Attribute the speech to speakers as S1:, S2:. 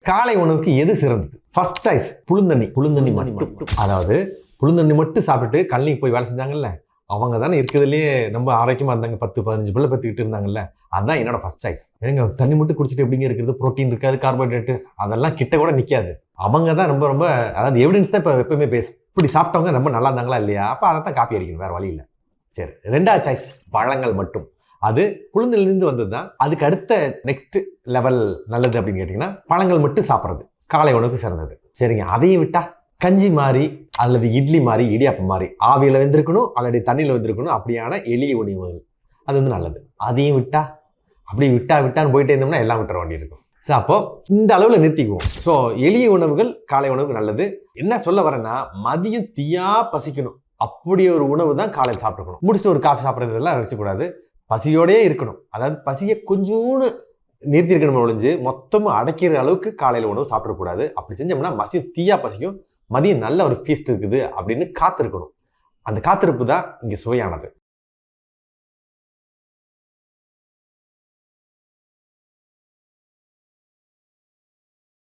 S1: காலை உணவுக்கு எது சிறந்தது? ஃபர்ஸ்ட் சாய்ஸ் புழுந்தண்ணி மட்டும். அதாவது புழுந்தண்ணி மட்டும் சாப்பிட்டுட்டு கல்லிக்கு போய் வேலை செஞ்சாங்கல்ல, அவங்க தானே இருக்கிறதுலேயே ரொம்ப ஆரோக்கியமாக இருந்தாங்க. 10-15 பிள்ளை பற்றிக்கிட்டு இருந்தாங்கல்ல, அதுதான் என்னோட ஃபர்ஸ்ட் சாய்ஸ். ஏங்க தண்ணி மட்டும் குடிச்சிட்டு எப்படிங்க இருக்கிறது? ப்ரோட்டீன் இருக்காது, கார்போஹைட்ரேட்டு அதெல்லாம் கிட்ட கூட நிற்காது. அவங்க தான் ரொம்ப ரொம்ப அதாவது எவிடன்ஸ் தான் இப்போ எப்பவுமே இப்படி சாப்பிட்டவங்க ரொம்ப நல்லா இருந்தாங்களா இல்லையா? அப்போ அதை தான் காப்பி அடிக்கணும், வேறு வழி இல்லை. சரி, ரெண்டாவது சாய்ஸ் பழங்கள் மட்டும். அது புழுந்திலிருந்து வந்தது தான். அதுக்கு அடுத்த நெக்ஸ்ட் லெவல் நல்லது அப்படின்னு கேட்டிங்கன்னா பழங்கள் மட்டும் சாப்பிட்றது காலை உணவுக்கு சிறந்தது. சரிங்க, அதையும் விட்டா கஞ்சி மாதிரி அல்லது இட்லி மாதிரி இடியாப்பம் மாதிரி ஆவியில் வெந்திருக்கணும் அல்லது தண்ணியில் வெந்திருக்கணும், அப்படியான எளிய உணவுகள் அது வந்து நல்லது. அதையும் விட்டா அப்படி விட்டான்னு போயிட்டே இருந்தோம்னா எல்லாம் விட்டுற வேண்டி இருக்கும். ஸோ அப்போ இந்த அளவில் நிறுத்திக்குவோம். ஸோ எளிய உணவுகள் காலை உணவுக்கு நல்லது. என்ன சொல்ல வரேன்னா, மதியம் தீயா பசிக்கணும் அப்படி ஒரு உணவு தான் காலையில் சாப்பிட்டுக்கணும். முடிச்சுட்டு ஒரு காஃபி சாப்பிட்றதெல்லாம் வச்சுக்கூடாது. பசியோடே இருக்கணும். அதாவது பசியை கொஞ்சோன்னு நிறுத்திருக்கணும் ஒழிஞ்சு மொத்தமாக அடைக்கிற அளவுக்கு காலையில் உணவு சாப்பிடக்கூடாது. அப்படி செஞ்சோம்னா மதியம் தீயா பசிக்கும், மதியம் நல்ல ஒரு ஃபீஸ்ட் இருக்குது அப்படின்னு காத்திருக்கணும். அந்த காத்திருப்பு தான் இங்கே சுவையானது.